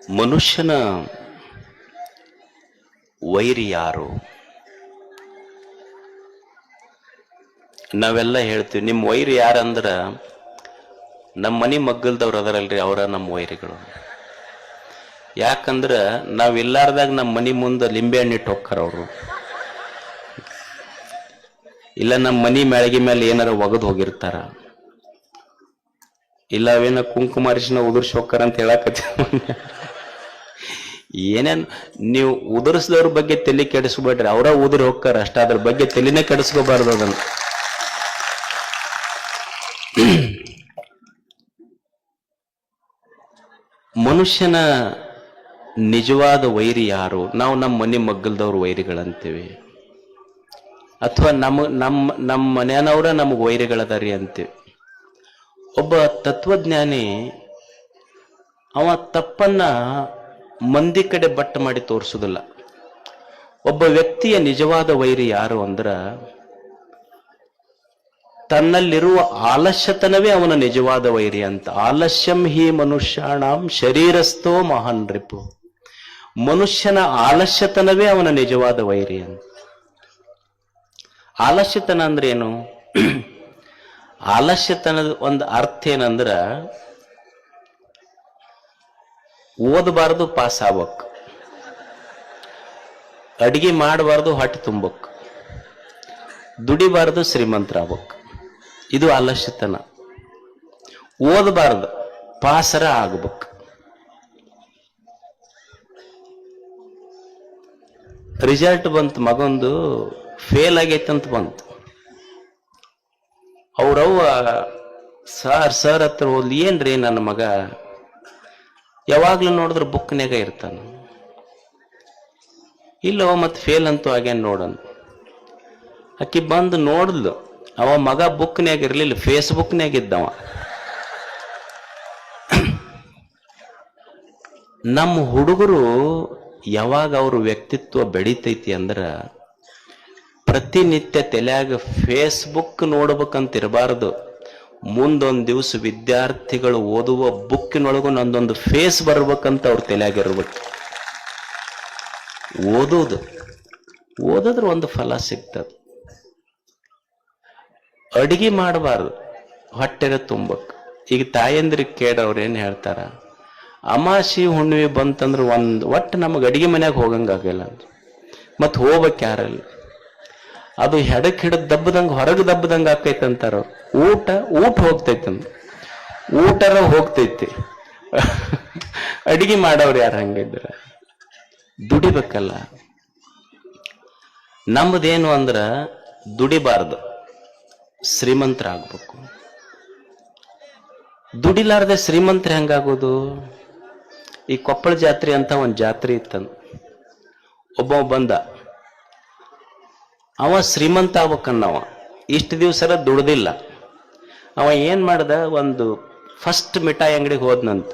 ಮನುಷ್ಯನ ವೈರಿ ಯಾರು? ನಾವೆಲ್ಲ ಹೇಳ್ತೀವಿ ನಿಮ್ಮ ವೈರಿ ಯಾರಂದ್ರ ನಮ್ಮ ಮನೆ ಮಗ್ಗಲ್ದವ್ರು ಅದರಲ್ರಿ, ಅವರ ನಮ್ಮ ವೈರಿಗಳು. ಯಾಕಂದ್ರ ನಾವಿಲ್ಲಾರ್ದಾಗ ನಮ್ಮ ಮನೆ ಮುಂದೆ ಲಿಂಬೆ ಹಣ್ಣು ಇಟ್ಟು ಹೋಗ್ತಾರ ಅವರು, ಇಲ್ಲ ನಮ್ಮ ಮನೆ ಮ್ಯಾಳಗಿ ಮೇಲೆ ಏನಾರ ಒಗದು ಹೋಗಿರ್ತಾರ, ಇಲ್ಲ ಅವೇನ ಕುಂಕುಮಾರಿಸಿನ ಉದುರ್ಸಿ ಹೋಗ್ತಾರ ಅಂತ ಹೇಳಕತ್ತ. ಏನೇನ್ ನೀವು ಉದುರಿಸಿದವ್ರ ಬಗ್ಗೆ ತಲೆ ಕೆಡಿಸ್ಕೊಬೇಡ್ರಿ, ಅವರ ಉದುರಿ ಹೋಗ್ತಾರ ಅಷ್ಟ, ಅದ್ರ ಬಗ್ಗೆ ತಲೆನೇ ಕೆಡಿಸ್ಕೋಬಾರ್ದು. ಅದನ್ನ ಮನುಷ್ಯನ ನಿಜವಾದ ವೈರಿ ಯಾರು? ನಾವು ನಮ್ಮ ಮನೆ ಮಗ್ಗಲ್ದವ್ರ ವೈರಿಗಳಂತೀವಿ, ಅಥವಾ ನಮ್ಮ ಮನೆಯನವರ ನಮಗೆ ವೈರಿಗಳದಾರಿ ಅಂತೀವಿ. ಒಬ್ಬ ತತ್ವಜ್ಞಾನಿ ಅವ ತಪ್ಪನ್ನ ಮಂದಿ ಕಡೆ ಬಟ್ಟ ಮಾಡಿ ತೋರಿಸುವುದಿಲ್ಲ. ಒಬ್ಬ ವ್ಯಕ್ತಿಯ ನಿಜವಾದ ವೈರಿ ಯಾರು ಅಂದ್ರ ತನ್ನಲ್ಲಿರುವ ಆಲಸ್ಯತನವೇ ಅವನ ನಿಜವಾದ ವೈರಿ ಅಂತ. ಆಲಸ್ಯಂ ಹಿ ಮನುಷ್ಯಾಣಂ ಶರೀರಸ್ಥೋ ಮಹಾನ್ ರಿಪು. ಮನುಷ್ಯನ ಆಲಸ್ಯತನವೇ ಅವನ ನಿಜವಾದ ವೈರಿ ಅಂತ. ಆಲಸ್ಯತನ ಅಂದ್ರೆ ಏನು? ಆಲಸ್ಯತನದ ಒಂದು ಅರ್ಥ ಏನಂದ್ರ ಓದಬಾರ್ದು ಪಾಸ್ ಆಗ್ಬೇಕು, ಅಡಿಗೆ ಮಾಡಬಾರ್ದು ಹೊಟ್ಟೆ ತುಂಬಕ್, ದುಡಿಬಾರ್ದು ಶ್ರೀಮಂತರಾಗ್ಬೇಕು. ಇದು ಆಲಸ್ಯತನ. ಓದಬಾರ್ದು ಪಾಸರ ಆಗ್ಬೇಕು. ರಿಸಲ್ಟ್ ಬಂತು, ಮಗೊಂದು ಫೇಲ್ ಆಗೈತಂತ ಬಂತು. ಅವ್ರವ್ವ ಸರ್ ಹತ್ರ ಹೋದ್ಲಿ, ಏನ್ರಿ ನನ್ನ ಮಗ ಯಾವಾಗ್ಲೂ ನೋಡಿದ್ರೆ ಬುಕ್ನ್ಯಾಗ ಇರ್ತಾನ, ಇಲ್ಲವ ಮತ್ತೆ ಫೇಲ್ ಅಂತೂ ಆಗ್ಯಾನ ನೋಡನ್. ಆಕಿ ಬಂದು ನೋಡ್ಲು, ಅವ ಮಗ ಬುಕ್ನ್ಯಾಗ ಇರ್ಲಿಲ್ಲ, ಫೇಸ್ಬುಕ್ನ್ಯಾಗ ಇದ್ದವ. ನಮ್ಮ ಹುಡುಗರು ಯಾವಾಗ ಅವ್ರ ವ್ಯಕ್ತಿತ್ವ ಬೆಳಿತೈತಿ ಅಂದ್ರ ಪ್ರತಿನಿತ್ಯ ತಲೆಯಾಗ ಫೇಸ್ಬುಕ್ ನೋಡ್ಬೇಕಂತ ಇರಬಾರ್ದು. ಮುಂದೊಂದು ದಿವಸ ವಿದ್ಯಾರ್ಥಿಗಳು ಓದುವ ಬುಕ್ಕಿನೊಳಗೂ ನಂದೊಂದು ಫೇಸ್ ಬರ್ಬೇಕಂತ ಅವ್ರ ತಲೆಯಾಗಿರ್ಬೇಕು. ಓದಿದ್ರೆ ಒಂದು ಫಲ ಸಿಗ್ತದೆ. ಅಡಿಗೆ ಮಾಡಬಾರ್ದು, ಹೊಟ್ಟೆಗೆ ತುಂಬಕ್. ಈಗ ತಾಯಂದ್ರಿಗೆ ಕೇಳವ್ರು ಏನ್ ಹೇಳ್ತಾರ, ಅಮಾಸಿ ಹುಣ್ಣಿಮೆ ಬಂತಂದ್ರೆ ಒಟ್ಟು ನಮಗೆ ಅಡಿಗೆ ಮನ್ಯಾಗ ಹೋಗಂಗಾಗಲ್ಲ ಅಂತ. ಮತ್ ಹೋಗ್ಬೇಕು ಯಾರಲ್ಲಿ? ಅದು ಹೆಡಕ್ ಹಿಡದ್ ದಬ್ಬದಂಗ ಹೊರಗೆ ದಬ್ಬದಂಗ ಆಕೈತಂತಾರ. ಊಟ ಹೋಗ್ತೈತಂತ, ಊಟರ ಹೋಗ್ತೈತಿ. ಅಡಿಗೆ ಮಾಡೋರು ಯಾರು ಹಂಗಿದ್ರ? ದುಡಿಬೇಕಲ್ಲ. ನಮ್ದೇನು ಅಂದ್ರ ದುಡಿಬಾರ್ದು, ಶ್ರೀಮಂತರಾಗ್ಬೇಕು. ದುಡಿಲಾರ್ದೆ ಶ್ರೀಮಂತರ ಹೆಂಗಾಗೋದು? ಈ ಕೊಪ್ಪಳ ಜಾತ್ರೆ ಅಂತ ಒಂದ್ ಜಾತ್ರೆ ಇತ್ತಂದ, ಒಬ್ಬ ಬಂದ, ಅವ ಶ್ರೀಮಂತ ಆಗ್ಬೇಕನ್ನವ. ಇಷ್ಟು ದಿವ್ಸರ ದುಡ್ದಿಲ್ಲ. ಅವ ಏನ್ ಮಾಡ್ದ, ಒಂದು ಫಸ್ಟ್ ಮಿಠಾಯಿ ಅಂಗಡಿಗೆ ಹೋದ್ನಂತ.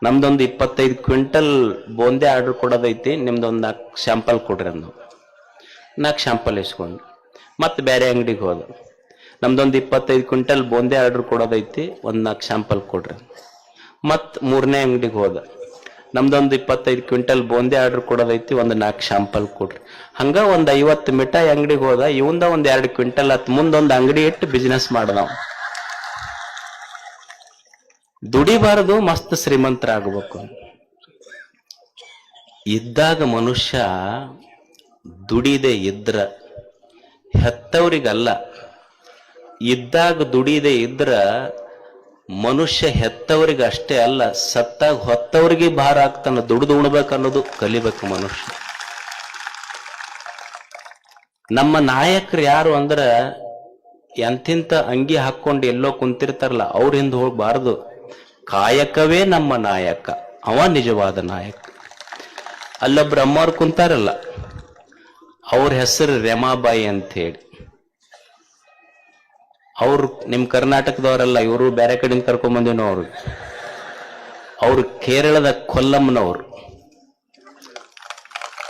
ನಮ್ದೊಂದು 25 ಕ್ವಿಂಟಲ್ ಬೋಂದೆ ಆರ್ಡರ್ ಕೊಡೋದೈತಿ, ನಿಮ್ದೊಂದು 4 ಶಾಂಪಲ್ ಕೊಡ್ರಿ ಅಂದ. 4 ಶಾಂಪಲ್ ಇಸ್ಕೊಂಡು ಮತ್ತೆ ಬೇರೆ ಅಂಗಡಿಗೆ ಹೋದ. ನಮ್ದೊಂದು 25 ಕ್ವಿಂಟಲ್ ಬೋಂದೆ ಆರ್ಡರ್ ಕೊಡೋದೈತಿ, ಒಂದು 4 ಶಾಂಪಲ್ ಕೊಡ್ರಿ. ಮತ್ 3ನೇ ಅಂಗಡಿಗೆ ಹೋದ. ನಮ್ದೊಂದು 25 ಕ್ವಿಂಟಲ್ ಬೋಂದೆ ಆರ್ಡರ್ ಕೊಡೋದೈತಿ, ಒಂದು 4 ಶಾಂಪಲ್ ಕೊಡ್ರಿ. ಹಂಗ ಒಂದು 50 ಮಿಠಾಯಿ ಅಂಗಡಿಗೆ ಹೋದ. ಇವಂದ ಒಂದು 2 ಕ್ವಿಂಟಲ್ ಹತ್ ಮುಂದೊಂದು ಅಂಗಡಿ ಇಟ್ಟು ಬಿಸಿನೆಸ್ ಮಾಡದವ. ದುಡಿಬಾರದು, ಮಸ್ತ್ ಶ್ರೀಮಂತರಾಗಬೇಕು. ಇದ್ದಾಗ ಮನುಷ್ಯ ದುಡಿದೆ ಇದ್ರ ಹೆತ್ತವ್ರಿಗಲ್ಲ, ಇದ್ದಾಗ ದುಡಿದೆ ಇದ್ರ ಮನುಷ್ಯ ಹೆತ್ತವ್ರಿಗೆ ಅಷ್ಟೇ ಅಲ್ಲ, ಸತ್ತಾಗ ಹೊತ್ತವ್ರಿಗೆ ಭಾರ ಆಗ್ತಾನ. ದುಡಿದು ಉಣ್ಬೇಕನ್ನೋದು ಕಲಿಬೇಕು ಮನುಷ್ಯ. ನಮ್ಮ ನಾಯಕರು ಯಾರು ಅಂದ್ರ ಎಂತಿಂತ ಅಂಗಿ ಹಾಕೊಂಡು ಎಲ್ಲೋ ಕುಂತಿರ್ತಾರಲ್ಲ, ಅವ್ರ ಹಿಂದೆ ಹೋಗ್ಬಾರ್ದು. ಕಾಯಕವೇ ನಮ್ಮ ನಾಯಕ, ಅವ ನಿಜವಾದ ನಾಯಕ. ಅಲ್ಲೊಬ್ರು ಅಮ್ಮವ್ರು ಕುಂತಾರಲ್ಲ, ಅವ್ರ ಹೆಸರು ರೆಮಾಬಾಯಿ ಅಂತ ಹೇಳಿ. ಅವ್ರು ನಿಮ್ ಕರ್ನಾಟಕದವರಲ್ಲ, ಇವರು ಬೇರೆ ಕಡೆಯಿಂದ ಕರ್ಕೊಂಡ್ ಬಂದಿನೋ. ಅವ್ರು ಕೇರಳದ ಕೊಲ್ಲಂನವ್ರು,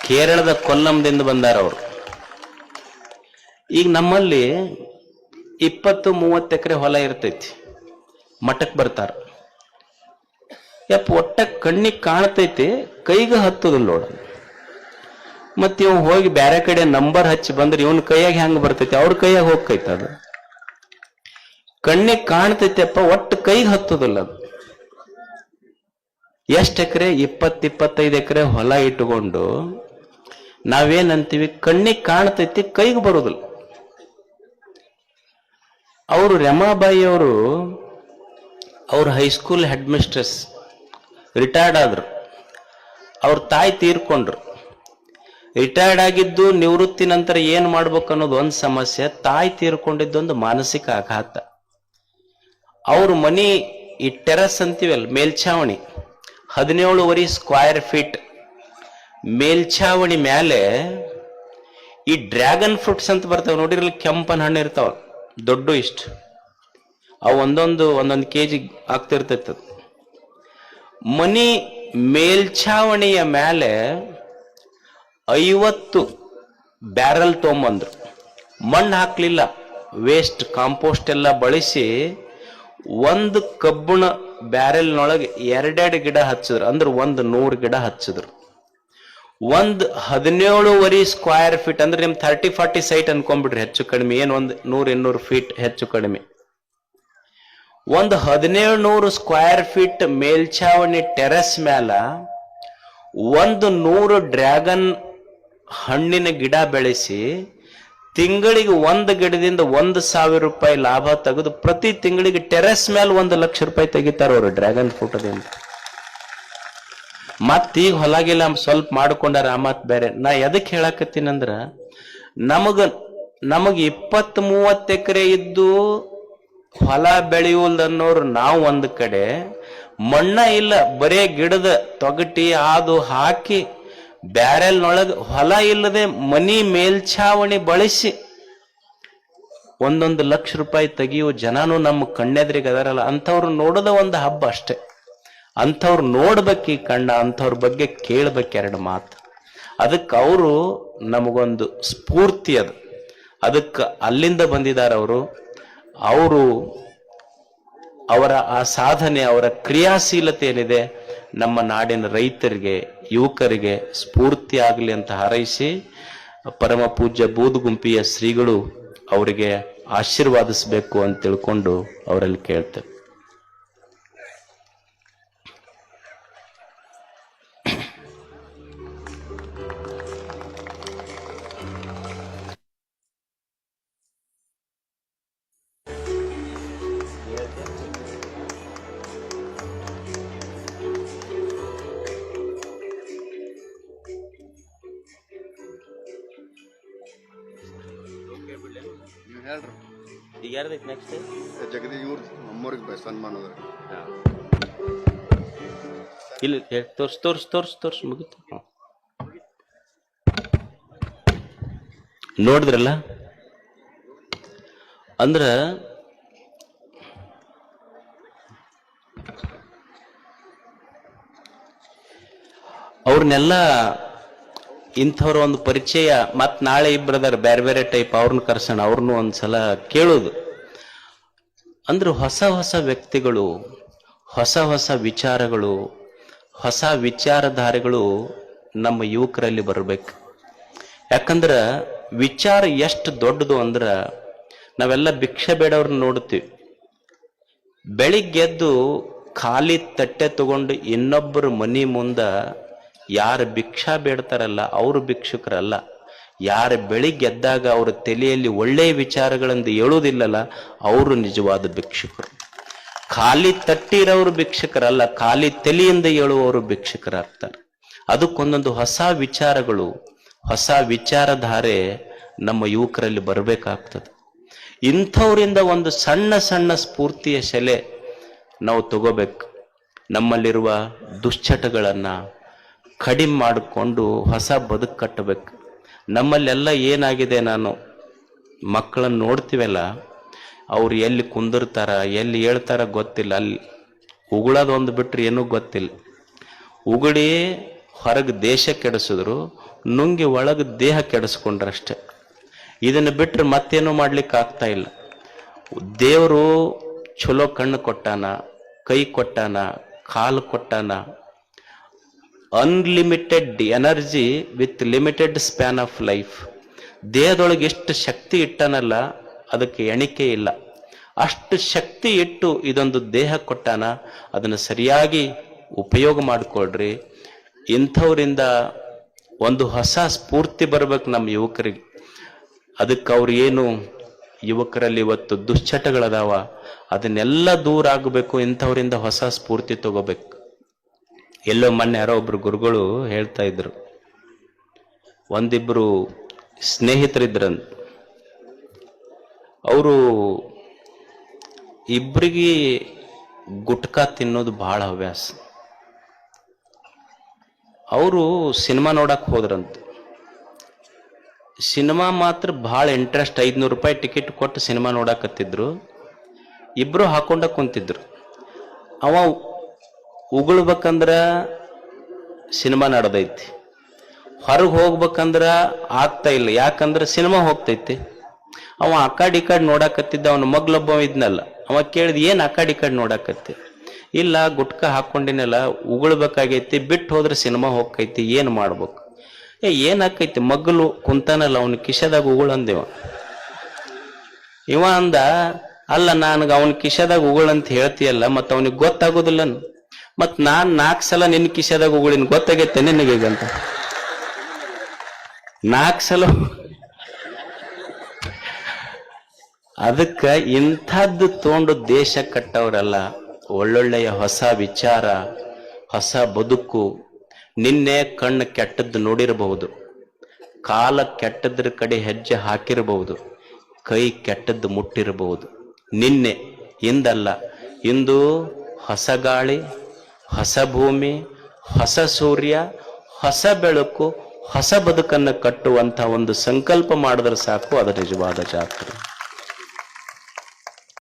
ಕೇರಳದ ಕೊಲ್ಲಂದಿಂದ ಬಂದಾರ ಅವರು. ಈಗ ನಮ್ಮಲ್ಲಿ 20-30 ಎಕರೆ ಹೊಲ ಇರ್ತೈತಿ, ಮಠಕ್ ಬರ್ತಾರ. ಯಪ್ಪ ಒಟ್ಟ ಕಣ್ಣಿಗೆ ಕಾಣ್ತೈತಿ, ಕೈಗೆ ಹತ್ತದಿಲ್ಲ ನೋಡ. ಮತ್ತೆ ಇವ್ ಹೋಗಿ ಬ್ಯಾರೆ ಕಡೆ ನಂಬರ್ ಹಚ್ಚಿ ಬಂದ್ರೆ ಇವನ್ ಕೈಯಾಗ ಹೆಂಗ್ ಬರ್ತೈತಿ, ಅವ್ರ ಕೈಯಾಗ ಹೋಗ್ತೈತಿ. ಅದು ಕಣ್ಣಿಗೆ ಕಾಣ್ತೈತಿಯಪ್ಪ, ಒಟ್ಟು ಕೈಗೆ ಹತ್ತದಿಲ್ಲ. ಅದು ಎಷ್ಟು ಎಕರೆ, 20-25 ಎಕರೆ ಹೊಲ ಇಟ್ಟುಕೊಂಡು ನಾವೇನಂತೀವಿ, ಕಣ್ಣಿಗೆ ಕಾಣ್ತೈತಿ ಕೈಗೆ ಬರೋದಿಲ್ಲ. ಅವರು ರಮಾಬಾಯಿ ಅವರು, ಅವ್ರ ಹೈಸ್ಕೂಲ್ ಹೆಡ್ ಮಿಸ್ಟ್ರೆಸ್, ರಿಟೈರ್ಡ್ ಆದ್ರು. ಅವ್ರ ತಾಯಿ ತೀರ್ಕೊಂಡ್ರು. ರಿಟೈರ್ಡ್ ಆಗಿದ್ದು ನಿವೃತ್ತಿ ನಂತರ ಏನ್ ಮಾಡ್ಬೇಕು ಅನ್ನೋದು ಒಂದು ಸಮಸ್ಯೆ, ತಾಯಿ ತೀರ್ಕೊಂಡಿದ್ದೊಂದು ಮಾನಸಿಕ ಆಘಾತ. ಅವ್ರ ಮನಿ ಈ ಟೆರಸ್ ಅಂತೀವಲ್ಲ, ಮೇಲ್ಛಾವಣಿ 17 ಸ್ಕ್ವೇರ್ ಫೀಟ್ ಮೇಲ್ಛಾವಣಿ ಮೇಲೆ ಈ ಡ್ರ್ಯಾಗನ್ ಫ್ರೂಟ್ಸ್ ಅಂತ ಬರ್ತಾವ ನೋಡಿರಲಿ, ಕೆಂಪನ ಹಣ್ಣು ಇರ್ತಾವ ದೊಡ್ಡ, ಇಷ್ಟು ಅವು ಒಂದೊಂದು ಕೆಜಿ ಆಗ್ತಿರ್ತೈತ. ಮನಿ ಮೇಲ್ಛಾವಣಿಯ ಮೇಲೆ 50 ಬ್ಯಾರಲ್ ತೊಗೊಂಬಂದ್ರು. ಮಣ್ಣು ಹಾಕ್ಲಿಲ್ಲ, ವೇಸ್ಟ್ ಕಾಂಪೋಸ್ಟ್ ಎಲ್ಲ ಬಳಸಿ ಒಂದು ಕಬ್ಬಣ ಬ್ಯಾರೆಲ್ನೊಳಗೆ 2 ಗಿಡ ಹಚ್ಚಿದ್ರು. ಅಂದ್ರೆ 100 ಗಿಡ ಹಚ್ಚಿದ್ರು. ಒಂದು 17 ಸ್ಕ್ವೇರ್ ಫೀಟ್ ಅಂದ್ರೆ ನಿಮ್ 30-40 ಸೈಟ್ ಅನ್ಕೊಂಡ್ಬಿಡ್ರಿ, ಹೆಚ್ಚು ಕಡಿಮೆ ಏನು, ಒಂದು 100-200 ಫೀಟ್ ಹೆಚ್ಚು ಕಡಿಮೆ. ಒಂದು 1700 ಸ್ಕ್ವೇರ್ ಫೀಟ್ ಮೇಲ್ಛಾವಣಿ ಟೆರೆಸ್ ಮ್ಯಾಲ 100 ಡ್ರ್ಯಾಗನ್ ಹಣ್ಣಿನ ಗಿಡ ಬೆಳೆಸಿ ತಿಂಗಳಿಗೆ 1 ಗಿಡದಿಂದ 1,000 ರೂಪಾಯಿ ಲಾಭ ತೆಗೆದು ಪ್ರತಿ ತಿಂಗಳಿಗೆ ಟೆರೆಸ್ ಮೇಲೆ 1 ಲಕ್ಷ ರೂಪಾಯಿ ತೆಗಿತಾರ ಅವರು ಡ್ರ್ಯಾಗನ್ ಫ್ರೂಟದಿಂದ. ಮತ್ತೀಗ ಹೊಲಗಿಲ್ಲ ಸ್ವಲ್ಪ ಮಾಡ್ಕೊಂಡಾರ, ಆ ಮಾತ್ ಬೇರೆ. ನಾ ಎದಕ್ ಹೇಳಕತ್ತೀನಂದ್ರ, ನಮಗ 20-30 ಎಕರೆ ಇದ್ದು ಹೊಲ ಬೆಳೆಯುವುದನ್ನೋರು ನಾವು ಒಂದು ಕಡೆ, ಮಣ್ಣ ಇಲ್ಲ, ಬರೇ ಗಿಡದ ತೊಗಟಿ ಆದು ಹಾಕಿ ಬ್ಯಾರೆಲ್ನೊಳಗೆ ಹೊಲ ಇಲ್ಲದೆ ಮನಿ ಮೇಲ್ಛಾವಣಿ ಬಳಸಿ 1 ಲಕ್ಷ ರೂಪಾಯಿ ತೆಗಿಯುವ ಜನನು ನಮ್ಮ ಕಣ್ಣೆದ್ರಿಗೆ ಅದಾರಲ್ಲ, ಅಂಥವ್ರು ನೋಡೋದ ಒಂದು ಹಬ್ಬ ಅಷ್ಟೇ. ಅಂಥವ್ರು ನೋಡ್ಬೇಕು ಈ ಕಣ್ಣ, ಅಂಥವ್ರ ಬಗ್ಗೆ ಕೇಳ್ಬೇಕು 2 ಮಾತು. ಅದಕ್ಕೆ ಅವರು ನಮಗೊಂದು ಸ್ಫೂರ್ತಿ. ಅದಕ್ಕೆ ಅಲ್ಲಿಂದ ಬಂದಿದ್ದಾರೆ ಅವರು. ಅವರ ಆ ಸಾಧನೆ, ಅವರ ಕ್ರಿಯಾಶೀಲತೆ ಏನಿದೆ ನಮ್ಮ ನಾಡಿನ ರೈತರಿಗೆ, ಯುವಕರಿಗೆ ಸ್ಫೂರ್ತಿ ಆಗಲಿ ಅಂತ ಹಾರೈಸಿ, ಪರಮ ಪೂಜ್ಯ ಬೂದುಗುಂಪಿಯ ಶ್ರೀಗಳು ಅವರಿಗೆ ಆಶೀರ್ವಾದಿಸಬೇಕು ಅಂತ ತಿಳ್ಕೊಂಡು ಅವರಲ್ಲಿ ಕೇಳ್ತೇವೆ. ಈಗ ಯಾರ್ದೈತಿ ನೆಕ್ಸ್ಟ್? ಜಗದೀಶ್ ಇವ್ರು ನಮ್ಮೂರಿಗೆ ಸನ್ಮಾನ ಅದ. ಇಲ್ಲಿ ತೋರ್ಸ್ ಮುಗಿತು. ನೋಡಿದ್ರಲ್ಲ, ಅಂದ್ರ ಅವ್ರನ್ನೆಲ್ಲ ಇಂಥವ್ರ ಒಂದು ಪರಿಚಯ. ಮತ್ ನಾಳೆ ಇಬ್ಬರದಾರ ಬೇರೆ ಬೇರೆ ಟೈಪ್, ಅವ್ರನ್ನ ಕರ್ಸೋಣ, ಅವ್ರನ್ನೂ ಒಂದ್ಸಲ ಕೇಳೋದು. ಅಂದ್ರೆ ಹೊಸ ಹೊಸ ವ್ಯಕ್ತಿಗಳು, ಹೊಸ ಹೊಸ ವಿಚಾರಗಳು, ಹೊಸ ವಿಚಾರಧಾರೆಗಳು ನಮ್ಮ ಯುವಕರಲ್ಲಿ ಬರಬೇಕು. ಯಾಕಂದ್ರ ವಿಚಾರ ಎಷ್ಟು ದೊಡ್ಡದು ಅಂದ್ರ, ನಾವೆಲ್ಲ ಭಿಕ್ಷೆ ಬೇಡವ್ರನ್ನ ನೋಡ್ತೀವಿ. ಬೆಳಿಗ್ಗೆದ್ದು ಖಾಲಿ ತಟ್ಟೆ ತಗೊಂಡು ಇನ್ನೊಬ್ಬರ ಮನಿ ಮುಂದ ಯಾರು ಭಿಕ್ಷಾ ಬೇಡ್ತಾರಲ್ಲ ಅವರು ಭಿಕ್ಷುಕರಲ್ಲ. ಯಾರು ಬೆಳಿಗ್ಗೆದ್ದಾಗ ಅವ್ರ ತಲೆಯಲ್ಲಿ ಒಳ್ಳೆಯ ವಿಚಾರಗಳನ್ನು ಹೇಳುವುದಿಲ್ಲಲ್ಲ, ಅವರು ನಿಜವಾದ ಭಿಕ್ಷುಕರು. ಖಾಲಿ ತಟ್ಟಿರೋರು ಭಿಕ್ಷುಕರಲ್ಲ, ಖಾಲಿ ತಲೆಯಿಂದ ಹೇಳುವವರು ಭಿಕ್ಷುಕರಾಗ್ತಾರೆ. ಅದಕ್ಕೊಂದೊಂದು ಹೊಸ ವಿಚಾರಗಳು, ಹೊಸ ವಿಚಾರಧಾರೆ ನಮ್ಮ ಯುವಕರಲ್ಲಿ ಬರಬೇಕಾಗ್ತದೆ. ಇಂಥವರಿಂದ ಒಂದು ಸಣ್ಣ ಸಣ್ಣ ಸ್ಫೂರ್ತಿಯ ಶೆಲೆ ನಾವು ತಗೋಬೇಕು. ನಮ್ಮಲ್ಲಿರುವ ದುಶ್ಚಟಗಳನ್ನ ಕಡಿಮೆ ಮಾಡಿಕೊಂಡು ಹೊಸ ಬದುಕು ಕಟ್ಟಬೇಕು. ನಮ್ಮಲ್ಲೆಲ್ಲ ಏನಾಗಿದೆ, ನಾನು ಮಕ್ಕಳನ್ನು ನೋಡ್ತೀವಲ್ಲ, ಅವ್ರು ಎಲ್ಲಿ ಕುಂದಿರ್ತಾರ, ಎಲ್ಲಿ ಹೇಳ್ತಾರ ಗೊತ್ತಿಲ್ಲ. ಅಲ್ಲಿ ಉಗುಳೋದೊಂದು ಬಿಟ್ರೆ ಏನೂ ಗೊತ್ತಿಲ್ಲ. ಉಗುಳಿ ಹೊರಗೆ ದೇಶ ಕೆಡಿಸಿದ್ರು, ನುಂಗಿ ಒಳಗೆ ದೇಹ ಕೆಡಿಸ್ಕೊಂಡ್ರಷ್ಟೆ. ಇದನ್ನು ಬಿಟ್ಟರೆ ಮತ್ತೇನೂ ಮಾಡ್ಲಿಕ್ಕೆ ಆಗ್ತಾ ಇಲ್ಲ. ದೇವರು ಚಲೋ ಕಣ್ಣು ಕೊಟ್ಟಾನ, ಕೈ ಕೊಟ್ಟಾನ, ಕಾಲು ಕೊಟ್ಟಾನ. Unlimited energy with limited span of life. ದೇಹದೊಳಗೆ ಎಷ್ಟು ಶಕ್ತಿ ಇಟ್ಟನಲ್ಲ ಅದಕ್ಕೆ ಎಣಿಕೆ ಇಲ್ಲ. ಅಷ್ಟು ಶಕ್ತಿ ಇಟ್ಟು ಇದೊಂದು ದೇಹ ಕೊಟ್ಟಾನ, ಅದನ್ನು ಸರಿಯಾಗಿ ಉಪಯೋಗ ಮಾಡಿಕೊಳ್ರಿ. ಇಂಥವರಿಂದ ಒಂದು ಹೊಸ ಸ್ಫೂರ್ತಿ ಬರ್ಬೇಕು ನಮ್ಮ ಯುವಕರಿಗೆ. ಅದಕ್ಕೆ ಅವ್ರು ಏನು ಯುವಕರಲ್ಲಿ ಇವತ್ತು ದುಶ್ಚಟಗಳದಾವ, ಅದನ್ನೆಲ್ಲ ದೂರ ಆಗಬೇಕು. ಇಂಥವರಿಂದ ಹೊಸ ಸ್ಫೂರ್ತಿ ತಗೋಬೇಕು. ಎಲ್ಲೋ ಮೊನ್ನೆ ಯಾರೋ ಒಬ್ರು ಗುರುಗಳು ಹೇಳ್ತಾ ಇದ್ರು, ಒಂದಿಬ್ರು ಸ್ನೇಹಿತರಿದ್ರಂತ. ಅವರು ಇಬ್ಬರಿಗೆ ಗುಟ್ಕಾ ತಿನ್ನೋದು ಬಹಳ ಹವ್ಯಾಸ. ಅವರು ಸಿನಿಮಾ ನೋಡಕ್ ಹೋದ್ರಂತ. ಸಿನಿಮಾ ಮಾತ್ರ ಬಹಳ ಇಂಟ್ರೆಸ್ಟ್, 500 ರೂಪಾಯಿ ಟಿಕೆಟ್ ಕೊಟ್ಟು ಸಿನಿಮಾ ನೋಡಕತ್ತಿದ್ರು. ಇಬ್ರು ಹಾಕೊಂಡ ಕುಂತಿದ್ರು. ಅವ ಉಗುಳ್ಬೇಕಂದ್ರ ಸಿನಿಮಾ ನಡೆದೈತಿ, ಹೊರಗೆ ಹೋಗ್ಬೇಕಂದ್ರ ಆಗ್ತಾ ಇಲ್ಲ, ಯಾಕಂದ್ರೆ ಸಿನಿಮಾ ಹೋಗ್ತೈತಿ. ಅವ ಆ ಕಡೆ ಈ ಕಡೆ ನೋಡಕತ್ತಿದ್ದ. ಅವನ ಮಗ್ಲೊಬ್ಬ ಇದ್ನಲ್ಲ, ಅವ ಕೇಳಿದ, ಏನ್ ಆ ಕಡೆ ಈ ಕಡೆ ನೋಡಕತ್ತಿ? ಇಲ್ಲ, ಗುಟ್ಕಾ ಹಾಕೊಂಡಿನಲ್ಲ, ಉಗುಳ್ಬೇಕಾಗೈತಿ, ಬಿಟ್ಟು ಹೋದ್ರೆ ಸಿನಿಮಾ ಹೋಗ್ತೈತಿ, ಏನ್ ಮಾಡ್ಬೇಕು? ಏನಾಕೈತಿ? ಮಗ್ಲು ಕುಂತಾನಲ್ಲ, ಅವನ ಕಿಶೆದಾಗ ಉಗುಳಂದೇವ. ಇವ ಅಂದ, ಅಲ್ಲ, ನನಗೆ ಅವನ ಕಿಶೆದಾಗ ಉಗುಳಂತ ಹೇಳ್ತೀಯಲ್ಲ, ಮತ್ತ ಅವನಿಗೆ ಗೊತ್ತಾಗೋದಿಲ್ಲ. ಮತ್ ನಾನ್ 4 ಸಲ ನಿನ್ನ ಕಿಶೆದಾಗ ಉಗುಳಿನ, ಗೊತ್ತಾಗೈತೆ ನಿನಗೀಗಂತ? 4 ಸಲ. ಅದಕ್ಕ ಇಂಥದ್ದು ತಗೊಂಡು ದೇಶ ಕಟ್ಟವ್ರಲ್ಲ. ಒಳ್ಳೊಳ್ಳೆಯ ಹೊಸ ವಿಚಾರ, ಹೊಸ ಬದುಕು. ನಿನ್ನೆ ಕಣ್ಣು ಕೆಟ್ಟದ್ದು ನೋಡಿರಬಹುದು, ಕಾಲ ಕೆಟ್ಟದ್ರ ಕಡೆ ಹೆಜ್ಜೆ ಹಾಕಿರಬಹುದು, ಕೈ ಕೆಟ್ಟದ್ದು ಮುಟ್ಟಿರಬಹುದು. ನಿನ್ನೆ, ಇಂದಲ್ಲ. ಇಂದು ಹೊಸ ಗಾಳಿ, ಹೊಸ ಭೂಮಿ, ಹೊಸ ಸೂರ್ಯ, ಹೊಸ ಬೆಳಕು, ಹೊಸ ಬದುಕನ್ನು ಕಟ್ಟುವಂಥ ಒಂದು ಸಂಕಲ್ಪ ಮಾಡಿದ್ರೆ ಸಾಕು, ಅದು ನಿಜವಾದ ಜಾತ್ರೆ.